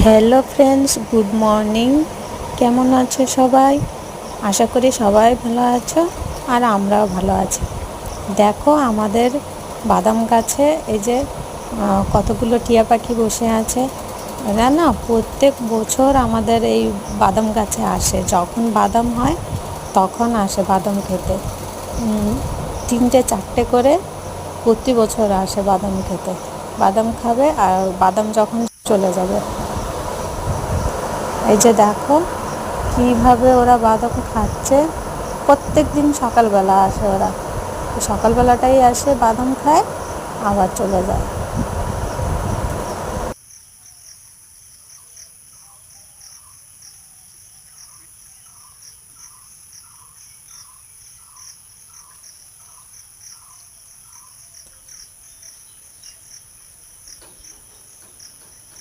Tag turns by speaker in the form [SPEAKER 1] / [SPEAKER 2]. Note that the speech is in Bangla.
[SPEAKER 1] Hello friends, good morning. কেমন আছো সবাই? আশা করি সবাই ভালো আছো আর আমরাও ভালো আছি। দেখো আমাদের বাদাম গাছে এই যে কতগুলো টিয়া পাখি বসে আছে। এরা না প্রত্যেক বছর আমাদের এই বাদাম গাছে আসে, যখন বাদাম হয় তখন আসে বাদাম খেতে। 3-4 করে প্রতি বছর আসে বাদাম খেতে, বাদাম খাবে আর বাদাম যখন চলে যাবে। এই যে দেখো কীভাবে ওরা বাদাম খাচ্ছে। প্রত্যেক দিন সকালবেলা আসে, ওরা সকালবেলাটাই আসে, বাদাম খায়, আবার চলে যায়।